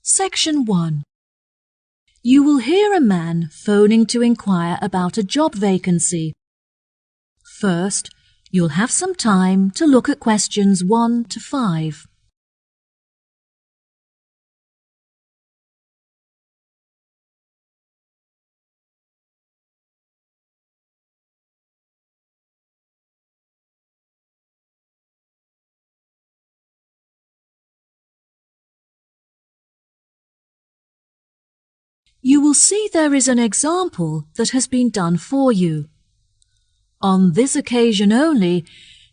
Section 1. You will hear a man phoning to inquire about a job vacancy. First, you'll have some time to look at questions 1 to 5. You will see there is an example that has been done for you. On this occasion only,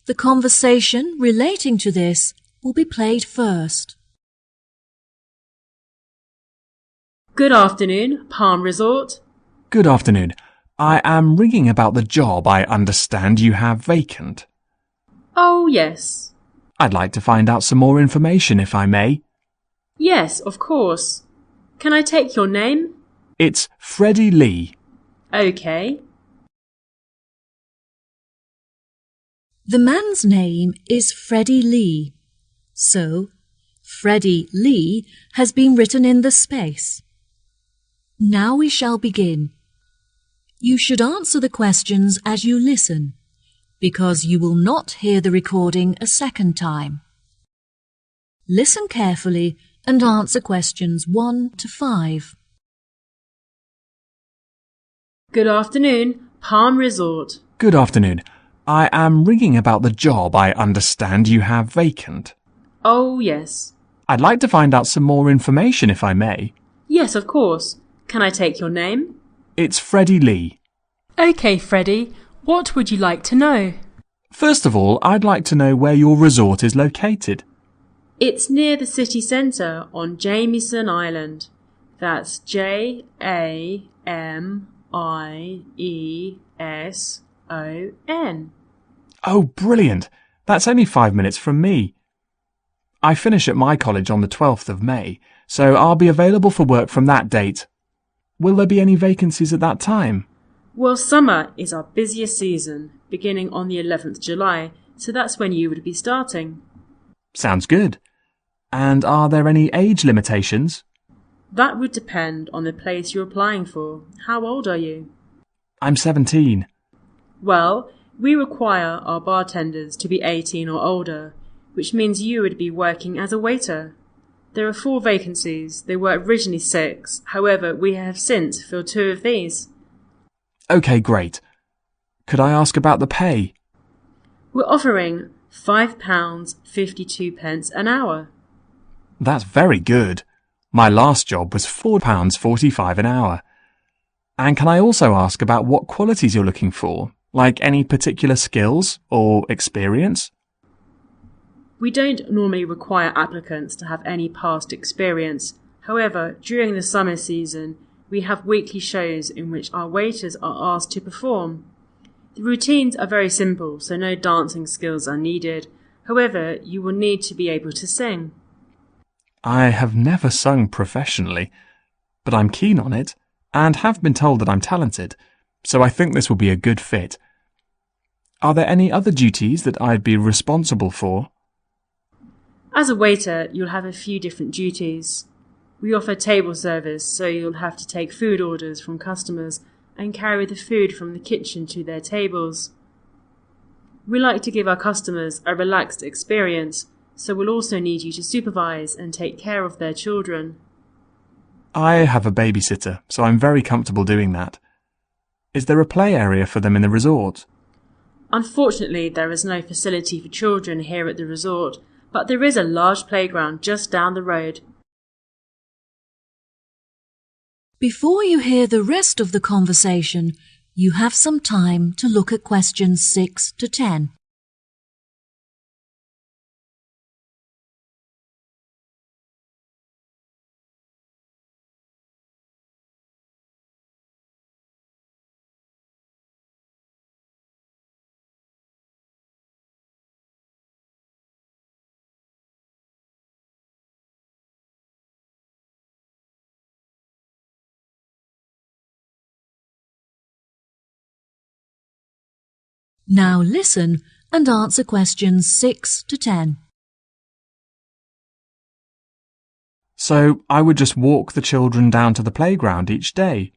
the conversation relating to this will be played first. Good afternoon, Palm Resort. Good afternoon. I am ringing about the job I understand you have vacant. Oh, yes. I'd like to find out some more information if I may. Yes, of course. Can I take your name? It's Freddie Lee. Okay. The man's name is Freddie Lee, so Freddie Lee has been written in the space. Now we shall begin. You should answer the questions as you listen, because you will not hear the recording a second time. Listen carefully and answer questions 1 to 5. Good afternoon, Palm Resort. Good afternoon. I am ringing about the job I understand you have vacant. Oh, yes. I'd like to find out some more information if I may. Yes, of course. Can I take your name? It's Freddie Lee. Okay, Freddie. What would you like to know? First of all, I'd like to know where your resort is located. It's near the city centre on Jamieson Island. That's Jamieson. Oh, brilliant. That's only 5 minutes from me. I finish at my college on the 12th of May, so I'll be available for work from that date. Will there be any vacancies at that time? Well, summer is our busiest season, beginning on the 11th July, so that's when you would be starting. Sounds good. And are there any age limitations? That would depend on the place you're applying for. How old are you? I'm 17. Well, we require our bartenders to be 18 or older, which means you would be working as a waiter. There are 4 vacancies. There were originally 6. However, we have since filled 2 of these. OK, great. Could I ask about the pay? We're offering £5.52 an hour. That's very good. My last job was £4.45 an hour. And can I also ask about what qualities you're looking for, like any particular skills or experience? We don't normally require applicants to have any past experience. However, during the summer season, we have weekly shows in which our waiters are asked to perform. The routines are very simple, so no dancing skills are needed. However, you will need to be able to sing. I have never sung professionally, but I'm keen on it and have been told that I'm talented, so I think this will be a good fit. Are there any other duties that I'd be responsible for? As a waiter, you'll have a few different duties. We offer table service, so you'll have to take food orders from customers and carry the food from the kitchen to their tables. We like to give our customers a relaxed experience, so we'll also need you to supervise and take care of their children. I have a babysitter, so I'm very comfortable doing that. Is there a play area for them in the resort? Unfortunately, there is no facility for children here at the resort, but there is a large playground just down the road. Before you hear the rest of the conversation, you have some time to look at questions 6 to 10. Now listen and answer questions 6 to 10. So I would just walk the children down to the playground each day?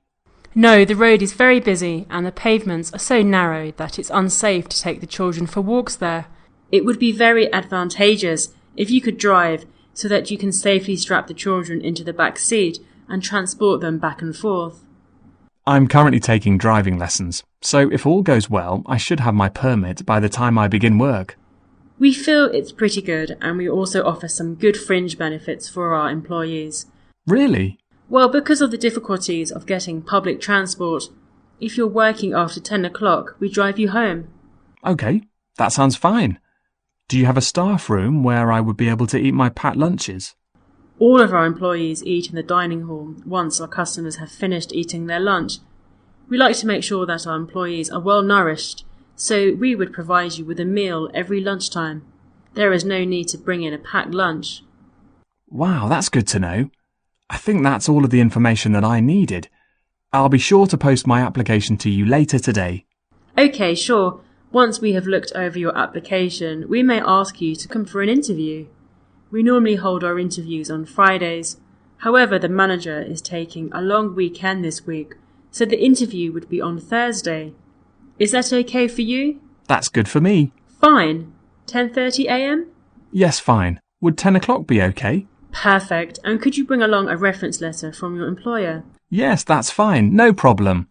No, the road is very busy and the pavements are so narrow that it's unsafe to take the children for walks there. It would be very advantageous if you could drive so that you can safely strap the children into the back seat and transport them back and forth. I'm currently taking driving lessons, so if all goes well, I should have my permit by the time I begin work. We feel it's pretty good, and we also offer some good fringe benefits for our employees. Really? Well, because of the difficulties of getting public transport, if you're working after 10 o'clock, we drive you home. OK, that sounds fine. Do you have a staff room where I would be able to eat my packed lunches? All of our employees eat in the dining hall once our customers have finished eating their lunch. We like to make sure that our employees are well nourished, so we would provide you with a meal every lunchtime. There is no need to bring in a packed lunch. Wow, that's good to know. I think that's all of the information that I needed. I'll be sure to post my application to you later today. OK, sure. Once we have looked over your application, we may ask you to come for an interview. We normally hold our interviews on Fridays. However, the manager is taking a long weekend this week, so the interview would be on Thursday. Is that OK for you? That's good for me. Fine. 10:30 a.m? Yes, fine. Would 10 o'clock be OK? Perfect. And could you bring along a reference letter from your employer? Yes, that's fine. No problem.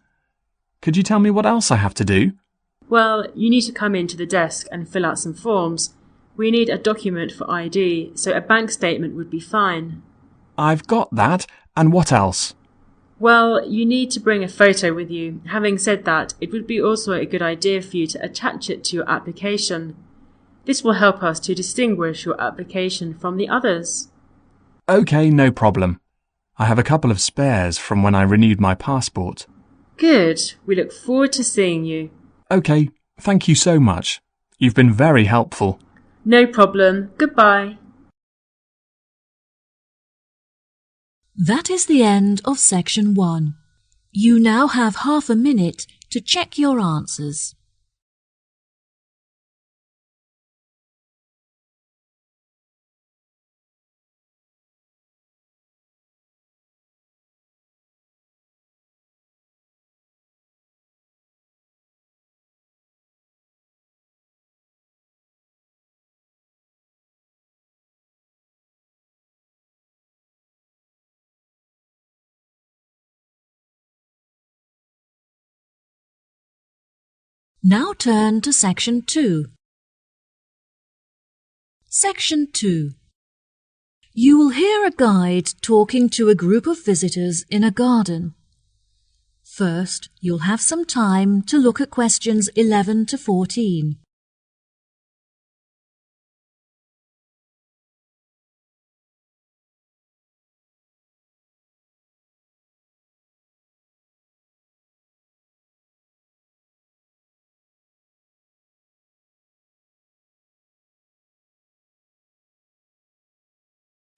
Could you tell me what else I have to do? Well, you need to come into the desk and fill out some forms. We need a document for ID, so a bank statement would be fine. I've got that. And what else? Well, you need to bring a photo with you. Having said that, it would be also a good idea for you to attach it to your application. This will help us to distinguish your application from the others. OK, no problem. I have a couple of spares from when I renewed my passport. Good. We look forward to seeing you. OK, thank you so much. You've been very helpful. No problem. Goodbye. That is the end of section 1. You now have half a minute to check your answers. Now turn to section 2. Section 2. You will hear a guide talking to a group of visitors in a garden. First, you'll have some time to look at questions 11 to 14.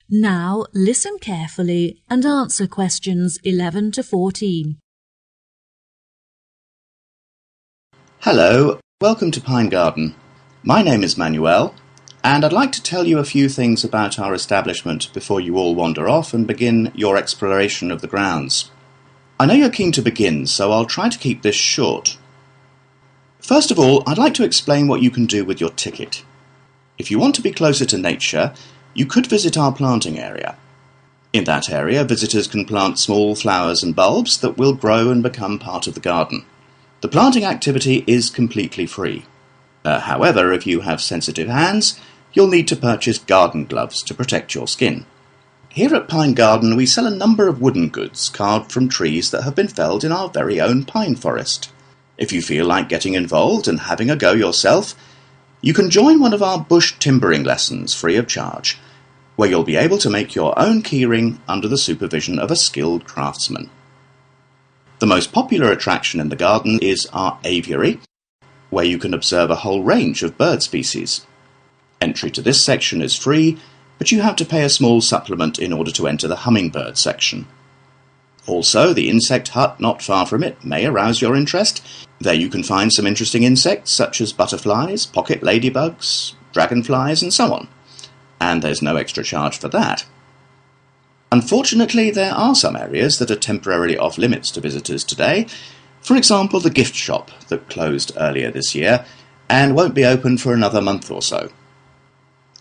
Now listen carefully and answer questions 11 to 14. Hello, welcome to Pine Garden. My name is Manuel, and I'd like to tell you a few things about our establishment before you all wander off and begin your exploration of the grounds. I know you're keen to begin, so I'll try to keep this short. First of all, I'd like to explain what you can do with your ticket. If you want to be closer to nature, you could visit our planting area. In that area, visitors can plant small flowers and bulbs that will grow and become part of the garden. The planting activity is completely free. However, if you have sensitive hands, you'll need to purchase garden gloves to protect your skin. Here at Pine Garden, we sell a number of wooden goods carved from trees that have been felled in our very own pine forest. If you feel like getting involved and having a go yourself, you can join one of our bush timbering lessons free of charge, where you'll be able to make your own keyring under the supervision of a skilled craftsman. The most popular attraction in the garden is our aviary, where you can observe a whole range of bird species. Entry to this section is free, but you have to pay a small supplement in order to enter the hummingbird section. Also, the insect hut not far from it may arouse your interest. There you can find some interesting insects such as butterflies, pocket ladybugs, dragonflies and so on. And there's no extra charge for that. Unfortunately, there are some areas that are temporarily off limits to visitors today. For example, the gift shop that closed earlier this year and won't be open for another month or so.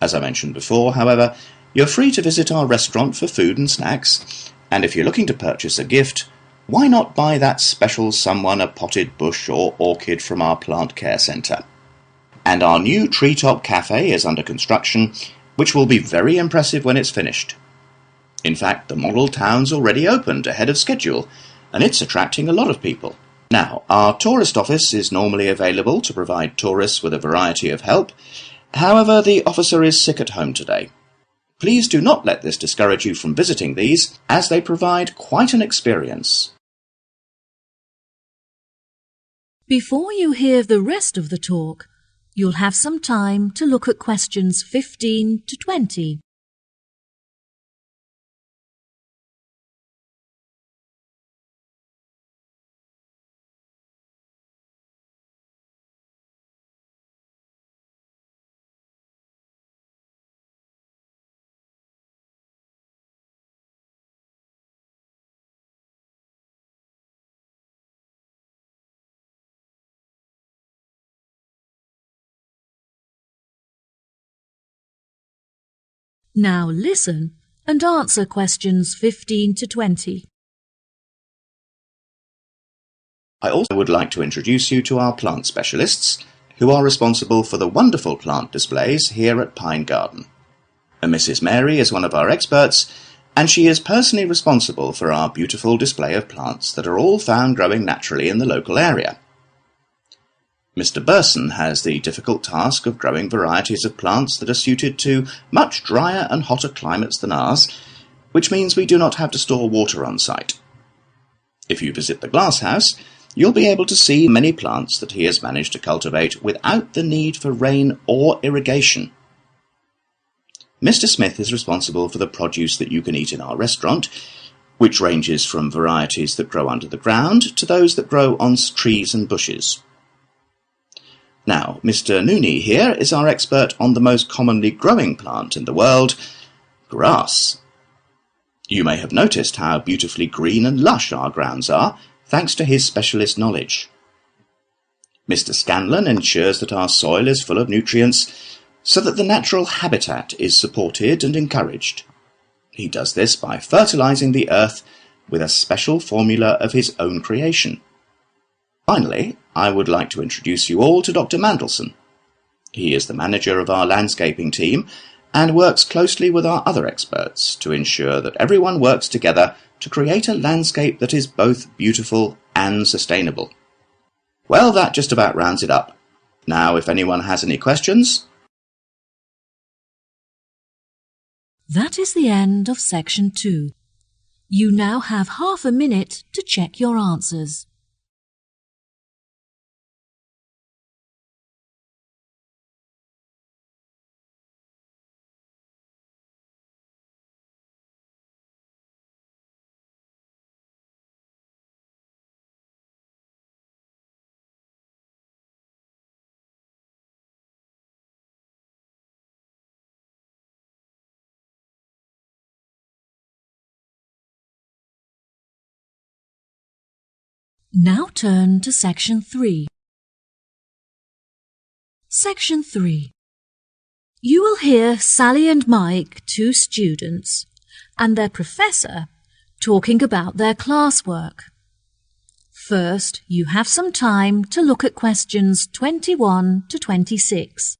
As I mentioned before, however, you're free to visit our restaurant for food and snacks, and if you're looking to purchase a gift, why not buy that special someone a potted bush or orchid from our plant care centre? And our new treetop cafe is under construction, which will be very impressive when it's finished. In fact, the model town's already opened ahead of schedule, and it's attracting a lot of people. Now, our tourist office is normally available to provide tourists with a variety of help. However, the officer is sick at home today. Please do not let this discourage you from visiting these, as they provide quite an experience. Before you hear the rest of the talk, you'll have some time to look at questions 15 to 20. Now listen and answer questions 15 to 20. I also would like to introduce you to our plant specialists, who are responsible for the wonderful plant displays here at Pine Garden. Mrs. Mary is one of our experts, and she is personally responsible for our beautiful display of plants that are all found growing naturally in the local area. Mr. Burson has the difficult task of growing varieties of plants that are suited to much drier and hotter climates than ours, which means we do not have to store water on site. If you visit the glasshouse, you'll be able to see many plants that he has managed to cultivate without the need for rain or irrigation. Mr. Smith is responsible for the produce that you can eat in our restaurant, which ranges from varieties that grow under the ground to those that grow on trees and bushes. Now, Mr. Nooney here is our expert on the most commonly growing plant in the world, grass. You may have noticed how beautifully green and lush our grounds are, thanks to his specialist knowledge. Mr. Scanlon ensures that our soil is full of nutrients, so that the natural habitat is supported and encouraged. He does this by fertilizing the earth with a special formula of his own creation. Finally, I would like to introduce you all to Dr. Mandelson. He is the manager of our landscaping team and works closely with our other experts to ensure that everyone works together to create a landscape that is both beautiful and sustainable. Well, that just about rounds it up. Now, if anyone has any questions... That is the end of section 2. You now have half a minute to check your answers. Now turn to section 3. Section 3. You will hear Sally and Mike, 2 students, and their professor talking about their classwork. First, you have some time to look at questions 21 to 26.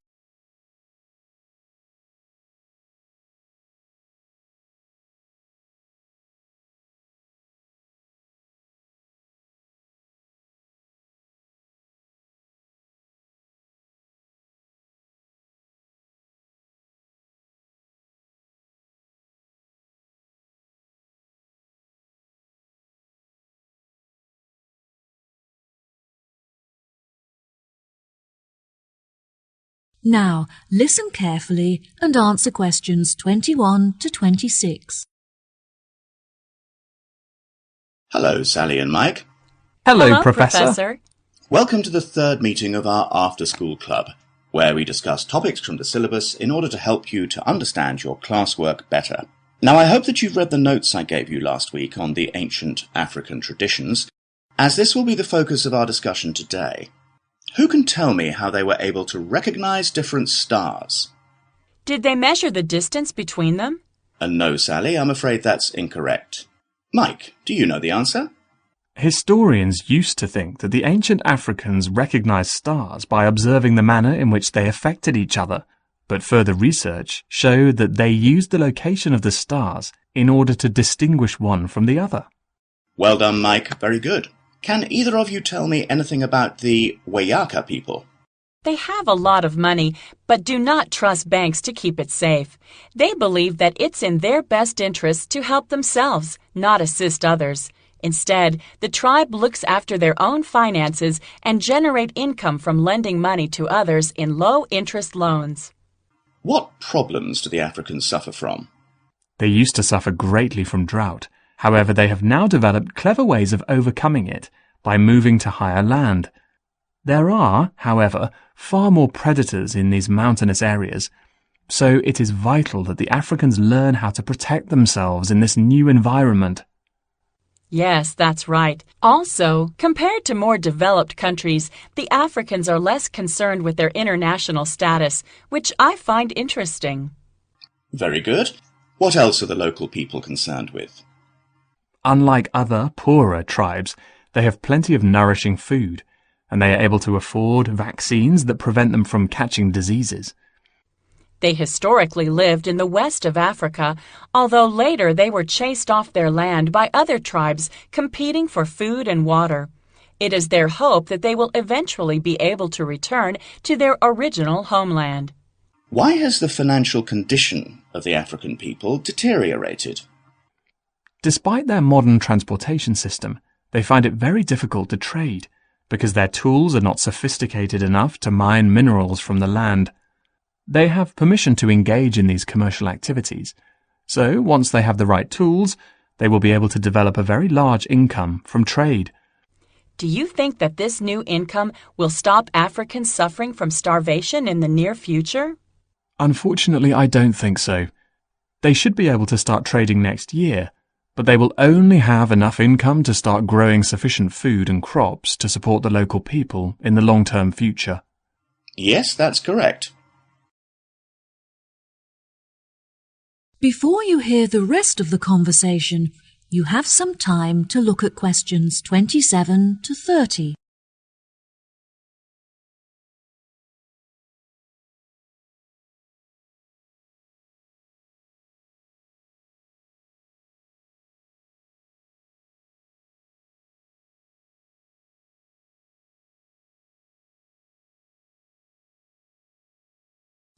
Now, listen carefully and answer questions 21 to 26. Hello, Sally and Mike. Hello, Professor. Welcome to the third meeting of our after-school club, where we discuss topics from the syllabus in order to help you to understand your classwork better. Now, I hope that you've read the notes I gave you last week on the ancient African traditions, as this will be the focus of our discussion today. Who can tell me how they were able to recognize different stars? Did they measure the distance between them? No, Sally, I'm afraid that's incorrect. Mike, do you know the answer? Historians used to think that the ancient Africans recognized stars by observing the manner in which they affected each other, but further research showed that they used the location of the stars in order to distinguish one from the other. Well done, Mike. Very good. Can either of you tell me anything about the Wayaka people? They have a lot of money, but do not trust banks to keep it safe. They believe that it's in their best interest to help themselves, not assist others. Instead, the tribe looks after their own finances and generate income from lending money to others in low-interest loans. What problems do the Africans suffer from? They used to suffer greatly from drought. However, they have now developed clever ways of overcoming it by moving to higher land. There are, however, far more predators in these mountainous areas, so it is vital that the Africans learn how to protect themselves in this new environment. Yes, that's right. Also, compared to more developed countries, the Africans are less concerned with their international status, which I find interesting. Very good. What else are the local people concerned with? Unlike other, poorer tribes, they have plenty of nourishing food, and they are able to afford vaccines that prevent them from catching diseases. They historically lived in the west of Africa, although later they were chased off their land by other tribes competing for food and water. It is their hope that they will eventually be able to return to their original homeland. Why has the financial condition of the African people deteriorated? Despite their modern transportation system, they find it very difficult to trade because their tools are not sophisticated enough to mine minerals from the land. They have permission to engage in these commercial activities, so once they have the right tools, they will be able to develop a very large income from trade. Do you think that this new income will stop Africans suffering from starvation in the near future? Unfortunately, I don't think so. They should be able to start trading next year, but they will only have enough income to start growing sufficient food and crops to support the local people in the long-term future. Yes, that's correct. Before you hear the rest of the conversation, you have some time to look at questions 27 to 30.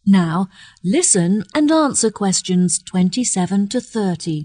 Now, listen and answer questions 27 to 30.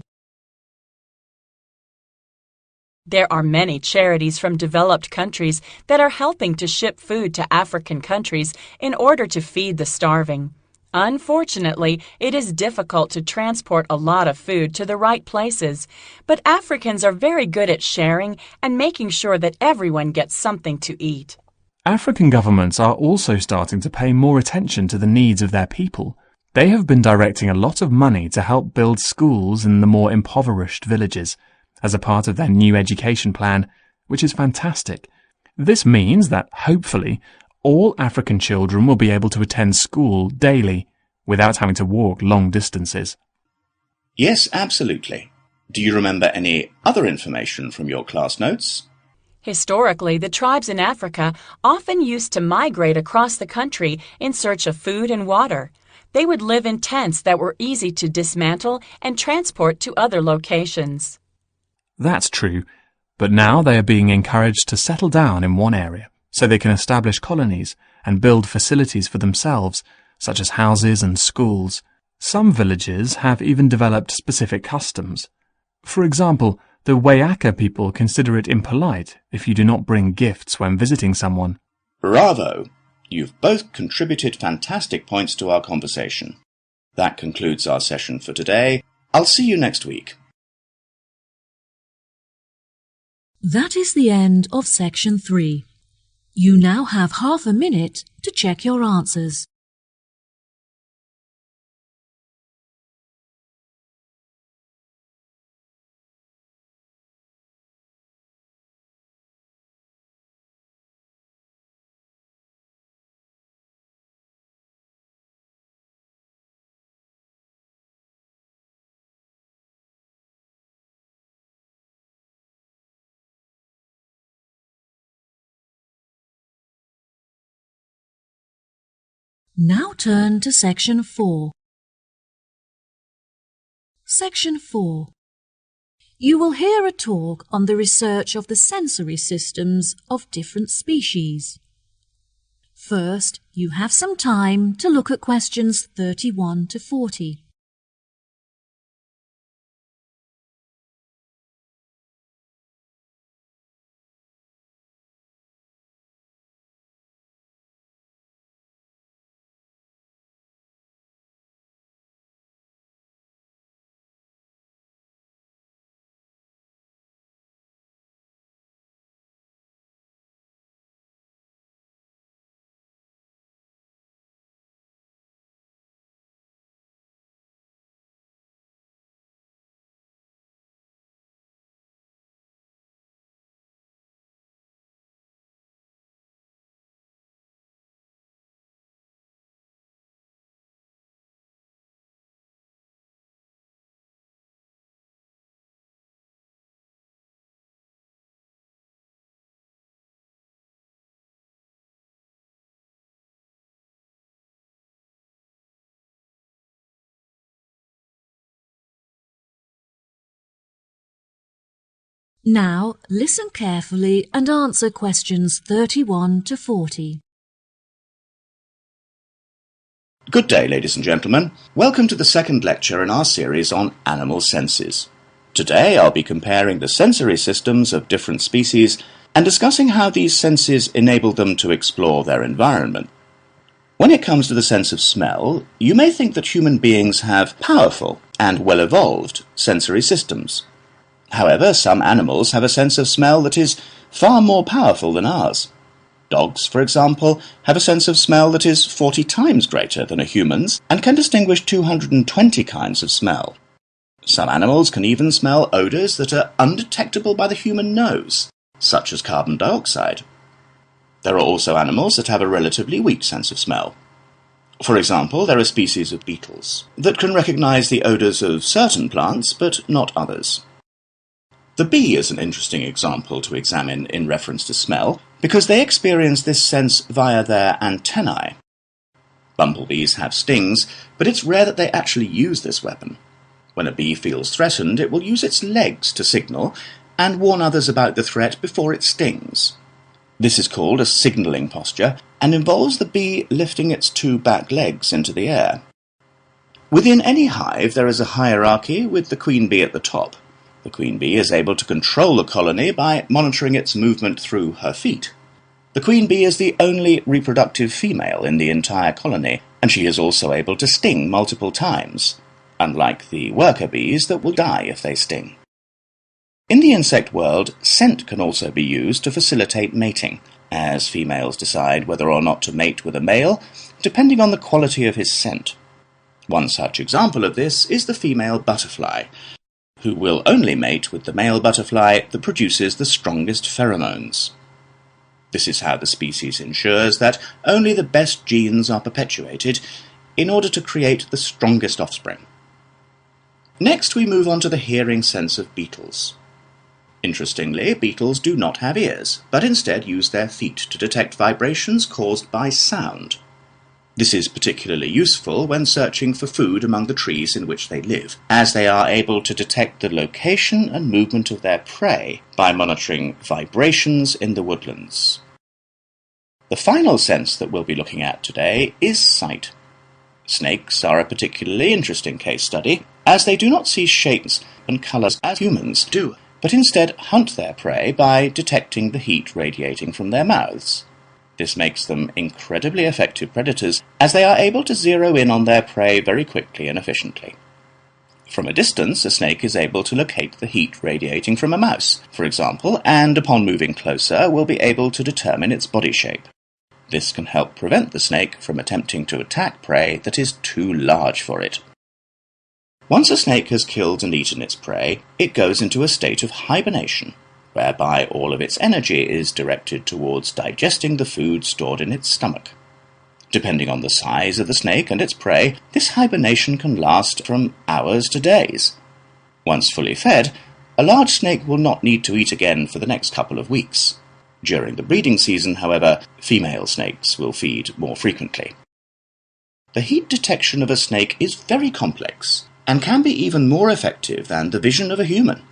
There are many charities from developed countries that are helping to ship food to African countries in order to feed the starving. Unfortunately, it is difficult to transport a lot of food to the right places, but Africans are very good at sharing and making sure that everyone gets something to eat. African governments are also starting to pay more attention to the needs of their people. They have been directing a lot of money to help build schools in the more impoverished villages as a part of their new education plan, which is fantastic. This means that, hopefully, all African children will be able to attend school daily without having to walk long distances. Yes, absolutely. Do you remember any other information from your class notes? Historically, the tribes in Africa often used to migrate across the country in search of food and water. They would live in tents that were easy to dismantle and transport to other locations. That's true, but now they are being encouraged to settle down in one area so they can establish colonies and build facilities for themselves, such as houses and schools. Some villages have even developed specific customs. For example, the Wayaka people consider it impolite if you do not bring gifts when visiting someone. Bravo! You've both contributed fantastic points to our conversation. That concludes our session for today. I'll see you next week. That is the end of section 3. You now have half a minute to check your answers. Now turn to section 4. Section 4. You will hear a talk on the research of the sensory systems of different species. First, you have some time to look at questions 31 to 40. Now, listen carefully and answer questions 31 to 40. Good day, ladies and gentlemen. Welcome to the second lecture in our series on animal senses. Today I'll be comparing the sensory systems of different species and discussing how these senses enable them to explore their environment. When it comes to the sense of smell, you may think that human beings have powerful and well-evolved sensory systems. However, some animals have a sense of smell that is far more powerful than ours. Dogs, for example, have a sense of smell that is 40 times greater than a human's and can distinguish 220 kinds of smell. Some animals can even smell odours that are undetectable by the human nose, such as carbon dioxide. There are also animals that have a relatively weak sense of smell. For example, there are species of beetles that can recognise the odours of certain plants but not others. The bee is an interesting example to examine in reference to smell because they experience this sense via their antennae. Bumblebees have stings, but it's rare that they actually use this weapon. When a bee feels threatened, it will use its legs to signal and warn others about the threat before it stings. This is called a signalling posture and involves the bee lifting its two back legs into the air. Within any hive, there is a hierarchy with the queen bee at the top. The queen bee is able to control the colony by monitoring its movement through her feet. The queen bee is the only reproductive female in the entire colony, and she is also able to sting multiple times, unlike the worker bees that will die if they sting. In the insect world, scent can also be used to facilitate mating, as females decide whether or not to mate with a male, depending on the quality of his scent. One such example of this is the female butterfly, who will only mate with the male butterfly that produces the strongest pheromones. This is how the species ensures that only the best genes are perpetuated in order to create the strongest offspring. Next, we move on to the hearing sense of beetles. Interestingly, beetles do not have ears, but instead use their feet to detect vibrations caused by sound. This is particularly useful when searching for food among the trees in which they live, as they are able to detect the location and movement of their prey by monitoring vibrations in the woodlands. The final sense that we'll be looking at today is sight. Snakes are a particularly interesting case study, as they do not see shapes and colours as humans do, but instead hunt their prey by detecting the heat radiating from their mouths. This makes them incredibly effective predators, as they are able to zero in on their prey very quickly and efficiently. From a distance, a snake is able to locate the heat radiating from a mouse, for example, and upon moving closer will be able to determine its body shape. This can help prevent the snake from attempting to attack prey that is too large for it. Once a snake has killed and eaten its prey, it goes into a state of hibernation, whereby all of its energy is directed towards digesting the food stored in its stomach. Depending on the size of the snake and its prey, this hibernation can last from hours to days. Once fully fed, a large snake will not need to eat again for the next couple of weeks. During the breeding season, however, female snakes will feed more frequently. The heat detection of a snake is very complex and can be even more effective than the vision of a human.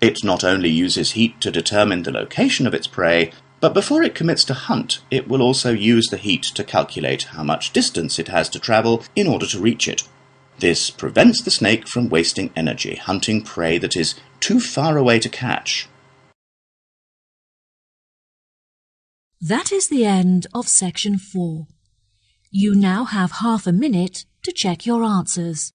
It not only uses heat to determine the location of its prey, but before it commits to hunt, it will also use the heat to calculate how much distance it has to travel in order to reach it. This prevents the snake from wasting energy hunting prey that is too far away to catch. That is the end of section 4. You now have half a minute to check your answers.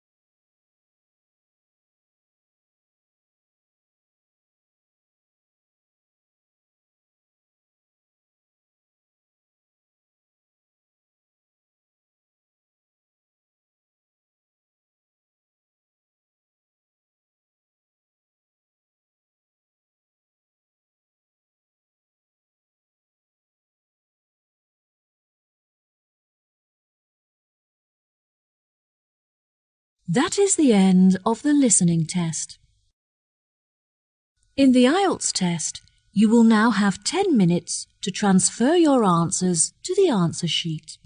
That is the end of the listening test. In the IELTS test, you will now have 10 minutes to transfer your answers to the answer sheet.